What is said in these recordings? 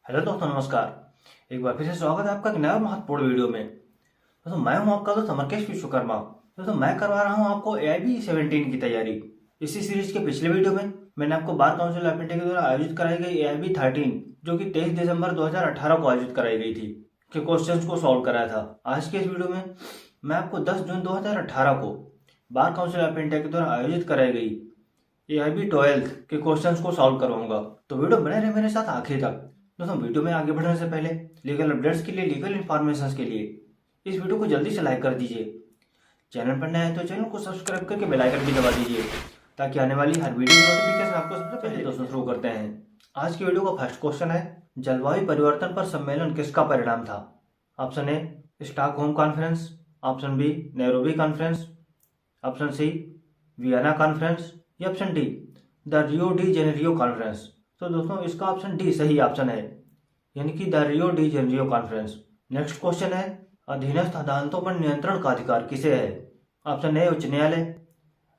Hello दोस्तों, नमस्कार। एक बार फिर से स्वागत है आपका एक नया महत्वपूर्ण वीडियो में। दोस्तों, मैं हूं आपका दोस्त अमरकेश विश्वकर्मा। दोस्तों, मैं करवा रहा हूं आपको AIB 17 की तैयारी। इसी सीरीज के पिछले वीडियो में मैंने आपको बार काउंसिल ऑफ इंडिया के द्वारा आयोजित कराई गई AIB 13 जो कि 23 दिसंबर 2018 को आयोजित कराई गई थी के क्वेश्चंस को सॉल्व कराया था। आज के इस वीडियो में मैं आपको 10 जून 2018 को बार काउंसिल ऑफ इंडिया के द्वारा आयोजित कराई गई AIB 12 के क्वेश्चंस को सॉल्व करवाऊंगा। तो वीडियो बने रहे मेरे साथ आखिर तक। दोस्तों, वीडियो में आगे बढ़ने से पहले लीगल अपडेट्स के लिए, लीगल इन्फॉर्मेशन के लिए इस वीडियो को जल्दी से लाइक कर दीजिए। चैनल पर नया है तो चैनल को सब्सक्राइब करके बेल आइकन भी दबा दीजिए ताकि आने वाली हर वीडियो की नोटिफिकेशन आपको सबसे पहले। दोस्तों, शुरू करते हैं। आज की वीडियो का फर्स्ट क्वेश्चन है, जलवायु परिवर्तन पर सम्मेलन किसका परिणाम था? Option A, Stockholm conference. Option B, Nairobi conference. Option C, Vienna conference. या option D, the Rio de Janeiro conference. तो दोस्तों, इसका ऑप्शन डी सही ऑप्शन है, यानी कि the Rio de Janeiro conference. Next question है, अधीनस्थ अदालतों पर नियंत्रण का अधिकार किसे है? ऑप्शन ए, उच्च न्यायालय।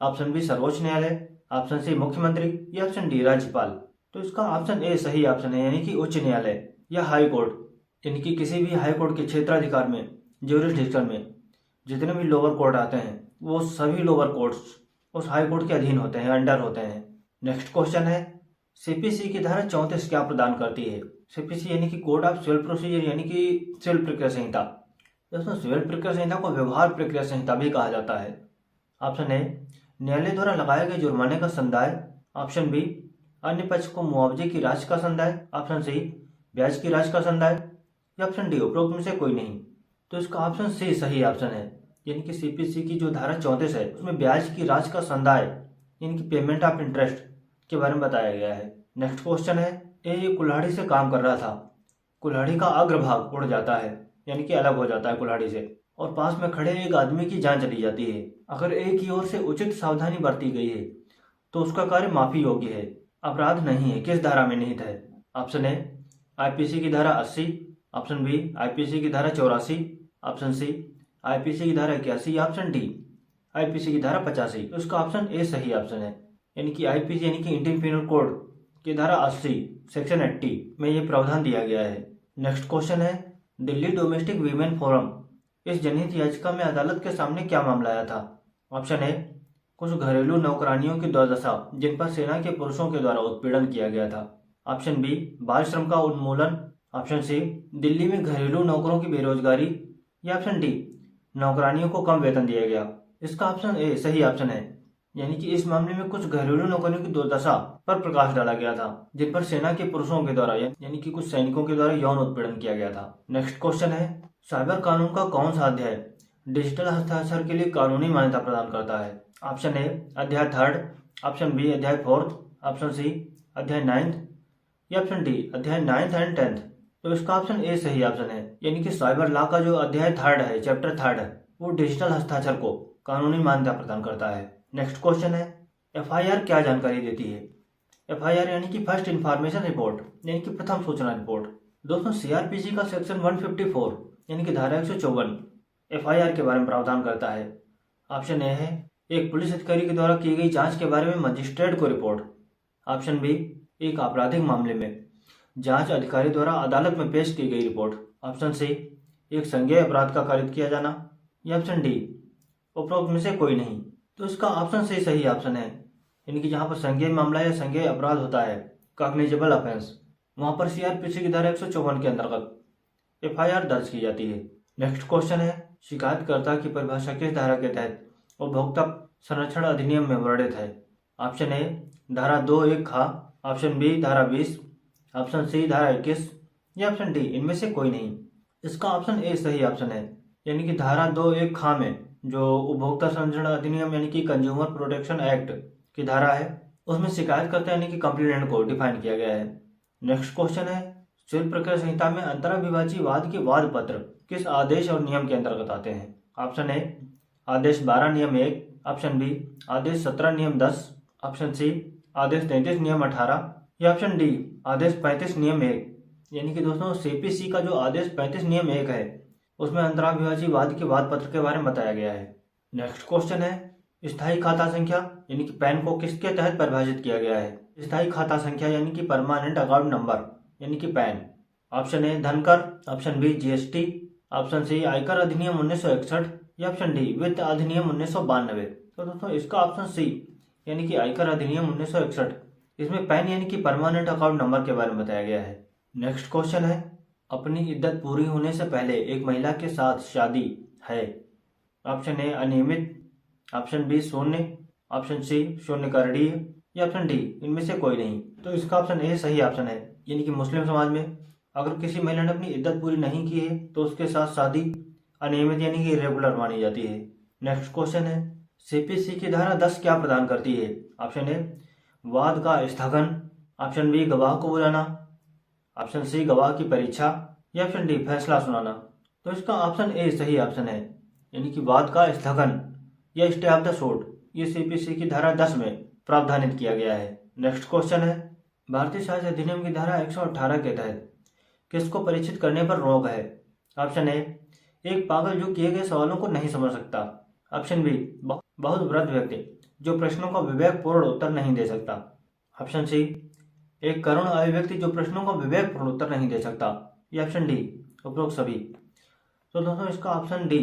ऑप्शन बी, सर्वोच्च न्यायालय। ऑप्शन सी, मुख्यमंत्री। या ऑप्शन डी, राज्यपाल। तो इसका ऑप्शन ए सही ऑप्शन है, यानी कि उच्च न्यायालय या हाई कोर्ट। यानी कि किसी भी हाई कोर्ट के क्षेत्राधिकार में, ज्यूरिसडिक्शन में जितने भी लोअर कोर्ट आते हैं वो सभी लोअर कोर्ट्स उस हाई कोर्ट के अधीन होते हैं, अंडर होते हैं। नेक्स्ट क्वेश्चन है, CPC की धारा 34 क्या प्रदान करती है? CPC यानी कि कोड ऑफ सिविल प्रोसीजर, यानी कि सिविल प्रक्रिया संहिता। दोस्तों, सिविल प्रक्रिया संहिता को व्यवहार प्रक्रिया संहिता भी कहा जाता है। ऑप्शन ए, न्यायालय द्वारा लगाए गए जुर्माने का संदाय। ऑप्शन बी, अन्य पक्ष को मुआवजे की राशि का संदाय। ऑप्शन सी, ब्याज की राशि का संदाय। या ऑप्शन डी, उपरोक्त में से कोई नहीं। तो इसका ऑप्शन सी सही ऑप्शन है, यानी कि CPC की जो धारा 34 है उसमें ब्याज की राशि का संदाय यानी कि पेमेंट ऑफ इंटरेस्ट के बारे में बताया गया है। नेक्स्ट क्वेश्चन है, ये कुल्हाड़ी से काम कर रहा था। कुल्हाड़ी का अग्रभाग उड़ जाता है, यानी कि अलग हो जाता है कुल्हाड़ी से, और पास में खड़े एक आदमी की जान चली जाती है। अगर ए की ओर से उचित सावधानी बरती गई है तो उसका कार्य माफी योग्य है, अपराध नहीं है। किस धारा में निहित है? ऑप्शन ए, IPC की धारा 80। ऑप्शन बी, IPC की धारा 84। ऑप्शन सी, IPC की धारा 81। या ऑप्शन डी, IPC की धारा 85। तो इसका ऑप्शन ए सही ऑप्शन है, यानी कि IPC यानी कि इंडियन पिनल कोड की धारा 80 सेक्शन 80 में ये प्रावधान दिया गया है। नेक्स्ट क्वेश्चन है, दिल्ली डोमेस्टिक वीमेन फोरम इस जनहित याचिका में अदालत के सामने क्या मामला आया था? ऑप्शन ए, कुछ घरेलू नौकरानियों की दुर्दशा जिन पर सेना के पुरुषों के द्वारा उत्पीड़न किया गया था। ऑप्शन बी, बाल श्रम का उन्मूलन। ऑप्शन सी, दिल्ली में घरेलू नौकरों की बेरोजगारी। या ऑप्शन डी, नौकरानियों को कम वेतन दिया गया। इसका ऑप्शन ए सही ऑप्शन है, यानी कि इस मामले में कुछ घरेलू नौकरियों की दुर्दशा पर प्रकाश डाला गया था जिन पर सेना के पुरुषों के द्वारा यानी कि कुछ सैनिकों के द्वारा यौन उत्पीड़न किया गया था। नेक्स्ट क्वेश्चन है, साइबर कानून का कौन सा अध्याय डिजिटल हस्ताक्षर के लिए कानूनी मान्यता प्रदान करता है? ऑप्शन ए, अध्याय 3। ऑप्शन बी, अध्याय 4। ऑप्शन सी, अध्याय 9। या ऑप्शन डी, अध्याय 9 एंड 10। तो इसका ऑप्शन ए सही ऑप्शन है, यानी कि साइबर लॉ का जो अध्याय 3 है, चैप्टर 3 है, वो डिजिटल हस्ताक्षर को कानूनी मान्यता प्रदान करता है। नेक्स्ट क्वेश्चन है, FIR क्या जानकारी देती है? FIR यानी कि फर्स्ट इंफॉर्मेशन रिपोर्ट, यानी कि प्रथम सूचना रिपोर्ट। दोस्तों, CRPC का सेक्शन 154 यानी कि धारा 154 FIR के बारे में प्रावधान करता है। ऑप्शन ए है, एक पुलिस अधिकारी के द्वारा की गई जांच के बारे में मजिस्ट्रेट को रिपोर्ट। ऑप्शन बी, एक आपराधिक मामले में जांच अधिकारी द्वारा अदालत में पेश की गई रिपोर्ट। ऑप्शन सी, एक संज्ञेय अपराध का कारित किया जाना। या ऑप्शन डी, उपरोक्त में से कोई नहीं। तो इसका ऑप्शन सी सही ऑप्शन है, यानी कि जहां पर संज्ञेय मामला या संज्ञेय अपराध होता है, कॉग्निजेबल ऑफेंस, वहां पर CRPC की धारा 154 के अंतर्गत FIR दर्ज की जाती है। नेक्स्ट क्वेश्चन है, शिकायतकर्ता की परिभाषा किस धारा के तहत उपभोक्ता संरक्षण अधिनियम में वर्णित है? ऑप्शन ए, धारा 2(1) खा। ऑप्शन बी, धारा 20। ऑप्शन सी, धारा 21। या ऑप्शन डी, इनमें से कोई नहीं। इसका ऑप्शन ए सही ऑप्शन है, यानी कि धारा 2(1) खा में जो उपभोक्ता संरक्षण अधिनियम यानी कि कंज्यूमर प्रोटेक्शन एक्ट की धारा है उसमें शिकायतकर्ता यानी कि कंप्लेनेंट को डिफाइन किया गया है। नेक्स्ट क्वेश्चन है, सिविल प्रक्रिया संहिता में अंतराविभाजी वाद के वाद पत्र किस आदेश और नियम के अंतर्गत आते हैं? ऑप्शन ए, आदेश 12 नियम 1। ऑप्शन बी, आदेश 17 नियम 10। ऑप्शन सी, आदेश 33 नियम 18। या ऑप्शन डी, आदेश 35 नियम 1। यानी कि दोस्तों, CPC का जो आदेश 35 नियम 1 है उसमें अंतराविभाजी वाद के वाद पत्र के बारे में बताया गया है। नेक्स्ट क्वेश्चन है, स्थायी खाता संख्या यानी कि पैन को किसके तहत परिभाषित किया गया है? स्थायी खाता संख्या यानी कि परमानेंट अकाउंट नंबर यानी कि पैन ऑप्शन ए धनकर, option B GST, option C आयकर अधिनियम 1961 या ऑप्शन डी वित्त अधिनियम 1992। तो दोस्तों इसका ऑप्शन सी यानी कि आयकर अधिनियम 1961, इसमें पैन यानी कि परमानेंट अकाउंट नंबर के बारे में बताया गया है। नेक्स्ट क्वेश्चन है, अपनी इद्दत पूरी होने से पहले एक महिला के साथ शादी है। ऑप्शन ए अनियमित, ऑप्शन बी शून्य, ऑप्शन सी शून्य करणीय या ऑप्शन डी इनमें से कोई नहीं। तो इसका ऑप्शन ए सही ऑप्शन है, यानी कि मुस्लिम समाज में अगर किसी महिला ने अपनी इद्दत पूरी नहीं की है तो उसके साथ शादी अनियमित यानी कि इरेगुलर मानी जाती है। नेक्स्ट क्वेश्चन है, सीपीसी की धारा 10 क्या प्रदान करती है। ऑप्शन ए वाद का स्थगन, ऑप्शन बी गवाह को बुलाना, ऑप्शन सी गवाह की परीक्षा या ऑप्शन डी फैसला सुनाना। तो इसका ऑप्शन ए सही ऑप्शन है, यानी कि वाद का स्थगन या स्टे ऑफ द सूट, ये सीपीसी की धारा 10 में प्रावधानित किया गया है। नेक्स्ट क्वेश्चन है, भारतीय साहित्य अधिनियम की धारा 118 के तहत किसको परीक्षित करने पर रोक है। ऑप्शन ए एक पागल जो किए गए सवालों को नहीं समझ सकता, ऑप्शन बी बहुत वृद्ध व्यक्ति जो प्रश्नों का विवेकपूर्ण उत्तर नहीं दे सकता, ऑप्शन सी एक करुण आयु व्यक्ति जो प्रश्नों का विवेकपूर्ण उत्तर नहीं दे सकता या ऑप्शन डी उपरोक्त सभी। तो दोस्तों इसका ऑप्शन डी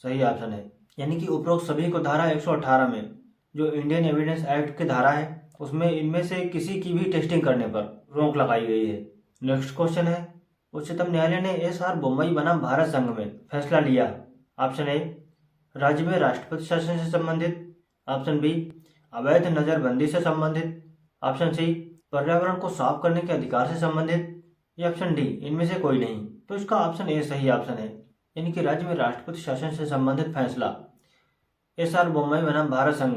सही ऑप्शन है, यानी कि उपरोक्त सभी को धारा 118 में जो इंडियन एविडेंस एक्ट की धारा है उसमें इनमें से किसी की भी टेस्टिंग करने पर रोक लगाई गई है। नेक्स्ट क्वेश्चन है, उच्चतम न्यायालय ने एसआर बम्बई बनाम भारत संघ में फैसला लिया। ऑप्शन ए राज्य में राष्ट्रपति शासन से संबंधित, ऑप्शन बी अवैध नजरबंदी से संबंधित, ऑप्शन सी पर्यावरण को साफ करने के अधिकार से संबंधित या ऑप्शन डी इनमें से कोई नहीं। तो इसका ऑप्शन ए सही ऑप्शन है, यानी कि राज्य में राष्ट्रपति शासन से संबंधित फैसला एसआर बम्बई बनाम भारत संघ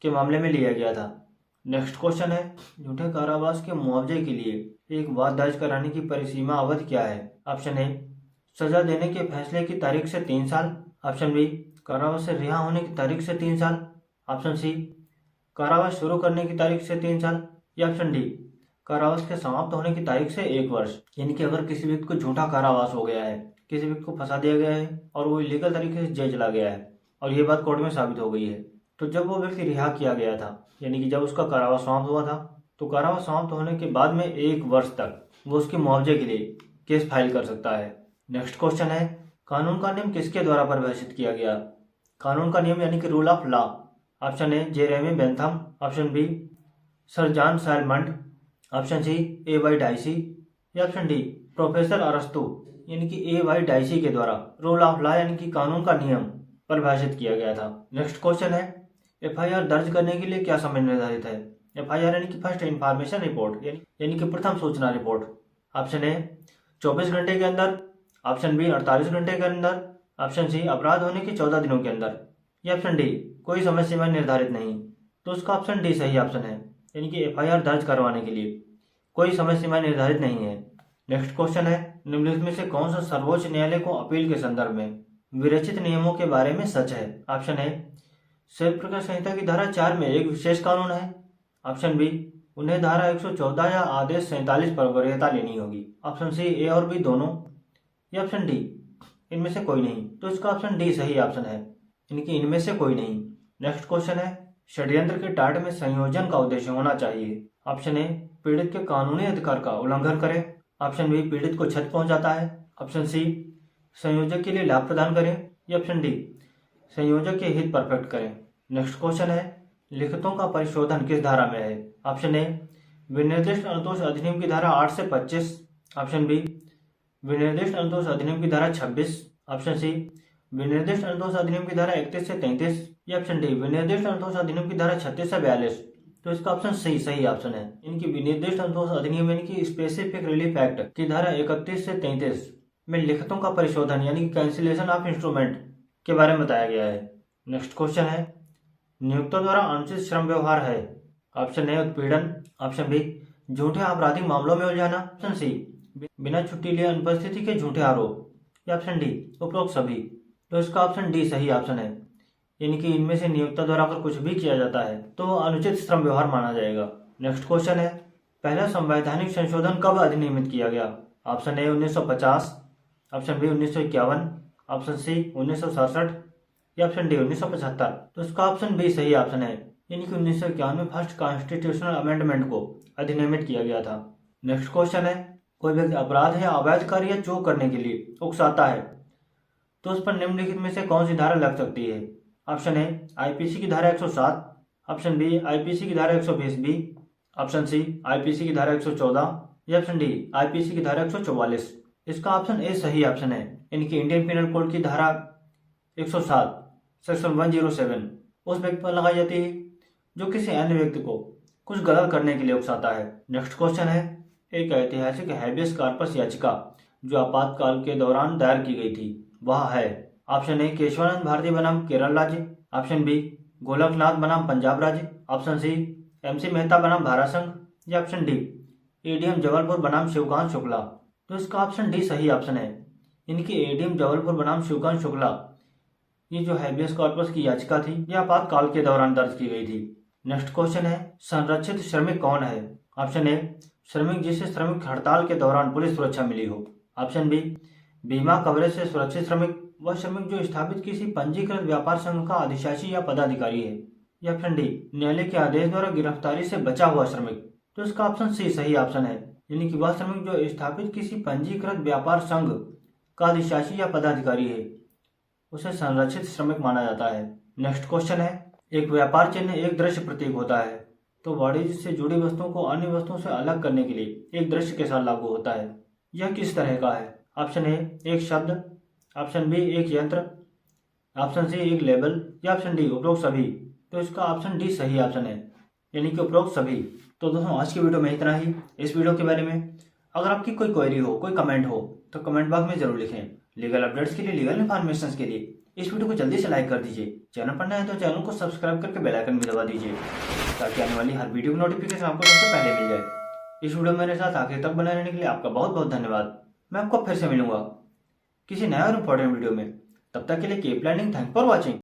के मामले में लिया गया था। नेक्स्ट क्वेश्चन है, झूठे कारावास के मुआवजे के लिए एक वाद दर्ज कराने की परिसीमा अवधि क्या है। ऑप्शन ए सजा देने के फैसले की तारीख से 3 साल, ऑप्शन बी कारावास से रिहा होने की तारीख से 3 साल, ऑप्शन सी कारावास शुरू करने की तारीख से 3 साल या ऑप्शन डी कारावास के समाप्त होने की तारीख से 1 वर्ष। यानी कि अगर किसी व्यक्ति को झूठा कारावास हो गया है, किसी व्यक्ति को फंसा दिया गया है और वो इलीगल तरीके से जेल चला गया है और ये बात कोर्ट में साबित हो गई है, तो जब वो व्यक्ति रिहा किया गया था यानी कि जब उसका कारावास समाप्त हुआ था, तो कारावास समाप्त होने के बाद में 1 वर्ष तक वो उसके मुआवजे के लिए केस फाइल कर सकता है। नेक्स्ट क्वेश्चन है, कानून का नियम किसके द्वारा परिभाषित किया गया। कानून का नियम यानी कि rule of law. Option A Jeremy Bentham, option B sir John Simond, option C A Y Dicey या ऑप्शन डी प्रोफेसर अरस्तु, यानी कि ए वाई डाइसी के द्वारा रूल ऑफ लॉ यानी कि कानून का नियम परिभाषित किया गया था। नेक्स्ट क्वेश्चन है, एफआईआर दर्ज करने के लिए क्या समय निर्धारित है। एफआईआर यानी कि फर्स्ट इंफॉर्मेशन रिपोर्ट यानी कि प्रथम सूचना रिपोर्ट। ऑप्शन ए 24 घंटे के अंदर, ऑप्शन बी 48 घंटे के अंदर, ऑप्शन सी अपराध होने के 14 दिनों के अंदर या ऑप्शन डी कोई समय सीमा निर्धारित नहीं। तो उसका ऑप्शन डी सही ऑप्शन है, यानी कि एफआईआर दर्ज करवाने के लिए कोई समय सीमा निर्धारित नहीं है। नेक्स्ट क्वेश्चन है, निम्नलिखित में से कौन सा सर्वोच्च न्यायालय को अपील के संदर्भ में विरचित नियमों के बारे में सच है। ऑप्शन ए शिल्प प्रकाश संहिता की धारा 4 में एक विशेष कानून है, ऑप्शन बी उन्हें धारा 114 या आदेश 47 पर वरीयता लेनी होगी, ऑप्शन सी ए और बी दोनों या ऑप्शन डी इनमें से कोई नहीं। तो इसका ऑप्शन डी सही ऑप्शन है, इनकी इनमें से कोई नहीं। नेक्स्ट क्वेश्चन है, षड्यंत्र के टाट में संयोजन का उद्देश्य होना चाहिए। ऑप्शन ए पीड़ित के कानूनी अधिकार का उल्लंघन करे, ऑप्शन बी पीड़ित को क्षति पहुंचाता है, ऑप्शन सी संयोजक के लिए लाभ प्रदान करें या ऑप्शन डी संयोजक के हित परफेक्ट करें। नेक्स्ट क्वेश्चन है, लिखितों का परिशोधन किस धारा में है। ऑप्शन ए विनिर्दिष्ट अनुतोष अधिनियम की धारा 8 से 25, ऑप्शन बी विनिर्दिष्ट अनुतोष अधिनियम की धारा 26, ऑप्शन सी विनिर्दिष्ट अनुतोष अधिनियम की धारा 31 से 33 या ऑप्शन डी विनिर्दिष्ट अनुतोष अधिनियम की धारा 36 से 42। तो इसका ऑप्शन सी सही ऑप्शन है, इनकी विनिर्दिष्ट अनुतोष अधिनियम यानी कि स्पेसिफिक रिलीफ एक्ट की धारा 31 से 33 में लिखितों का परिशोधन यानी कि कैंसिलेशन ऑफ इंस्ट्रूमेंट के बारे में बताया गया है। नेक्स्ट क्वेश्चन है, नियोक्ता द्वारा अनुचित श्रम व्यवहार है। ऑप्शन ए उत्पीड़न, ऑप्शन बी झूठे आपराधिक मामलों में उलझाना, ऑप्शन सी बिना छुट्टी लिए अनुपस्थिति के झूठे आरोप या ऑप्शन डी उपरोक्त सभी। तो इसका ऑप्शन डी सही ऑप्शन है, यानी कि इनमें से नियोक्ता द्वारा अगर कुछ भी किया जाता है तो अनुचित श्रम व्यवहार माना जाएगा। नेक्स्ट क्वेश्चन है, पहला संवैधानिक संशोधन कब अधिनियमित किया गया। Option A 1950, option B 1951, option C 1967 या ऑप्शन डी 1975। तो इसका ऑप्शन बी सही ऑप्शन है, यानी कि 1951 में फर्स्ट कॉन्स्टिट्यूशनल अमेंडमेंट को अधिनियमित किया गया था। नेक्स्ट क्वेश्चन है, कोई व्यक्ति अपराध या अवैध कार्य या चोर करने के लिए उकसाता है तो उस पर निम्नलिखित में से कौन सी धारा लग सकती है? ऑप्शन ए आईपीसी की धारा 107, ऑप्शन बी आईपीसी की धारा 120 बी, ऑप्शन सी आईपीसी की धारा 114 या ऑप्शन डी आईपीसी की धारा 144। इसका ऑप्शन ए सही ऑप्शन है। इनकी इंडियन पिनल कोड की धारा 107 सेक्शन 107 उस व्यक्ति पर लगाई जाती है जो किसी अन्य व्यक्ति को कुछ गलत करने के लिए उकसाता है। नेक्स्ट क्वेश्चन है, एक ऐतिहासिक हैबियस कॉर्पस याचिका जो आपातकाल के दौरान दायर की गई थी वह है? ऑप्शन ए केशवानंद भारती बनाम केरल राज्य, ऑप्शन बी गोलकनाथ बनाम पंजाब राज्य, ऑप्शन सी एमसी मेहता बनाम भारत संघ या ऑप्शन डी एडीएम जबलपुर बनाम शिवकांत शुक्ला। तो इसका ऑप्शन डी सही ऑप्शन है। इनकी एडीएम जबलपुर बनाम शिवकांत शुक्ला ये जो हैबियस कॉर्पस की याचिका थी यह आपातकाल के दौरान दर्ज की गई थी। नेक्स्ट क्वेश्चन है, संरक्षित श्रमिक कौन है? ऑप्शन ए श्रमिक जिसे श्रमिक हड़ताल के दौरान पुलिस सुरक्षा मिली हो, ऑप्शन बी बीमा कवरेज से सुरक्षित श्रमिक वह श्रमिक जो स्थापित किसी पंजीकृत व्यापार संघ का अधिशासी या पदाधिकारी है, या ऑप्शन डी न्यायालय के आदेश द्वारा गिरफ्तारी से बचा हुआ श्रमिक। तो इसका ऑप्शन सी सही ऑप्शन है। यानी कि वह श्रमिक जो स्थापित किसी पंजीकृत व्यापार संघ का अधिशासी या पदाधिकारी है उसे संरक्षित श्रमिक माना जाता है। नेक्स्ट क्वेश्चन है, एक व्यापार चिन्ह एक दृश्य प्रतीक होता है तो वाणिज्य से जुड़ी वस्तुओं को अन्य वस्तुओं से अलग करने के लिए एक दृश्य के साथ लागू होता है। यह किस तरह का है? ऑप्शन ए एक शब्द, ऑप्शन बी एक यंत्र, ऑप्शन सी एक लेबल या ऑप्शन डी उपरोक्त सभी। तो इसका ऑप्शन डी सही ऑप्शन है, यानी कि उपरोक्त सभी। तो दोस्तों आज की वीडियो में इतना ही। इस वीडियो के बारे में अगर आपकी कोई क्वेरी हो, कोई कमेंट हो तो कमेंट बॉक्स में जरूर लिखें। लीगल अपडेट्स के लिए, लीगल इन्फॉर्मेशन के लिए इस वीडियो को जल्दी से लाइक कर दीजिए। चैनल पर नए हैं तो चैनल को सब्सक्राइब करके बेल आइकन भी दबा दीजिए ताकि आने वाली हर वीडियो की नोटिफिकेशन आपको सबसे पहले मिल जाए। इस वीडियो में मेरे साथ आखिर तक बने रहने के लिए आपका बहुत बहुत धन्यवाद। मैं आपको फिर से मिलूंगा किसी नए और इम्पोर्टेंट वीडियो में। तब तक के लिए keep learning. Thank for watching.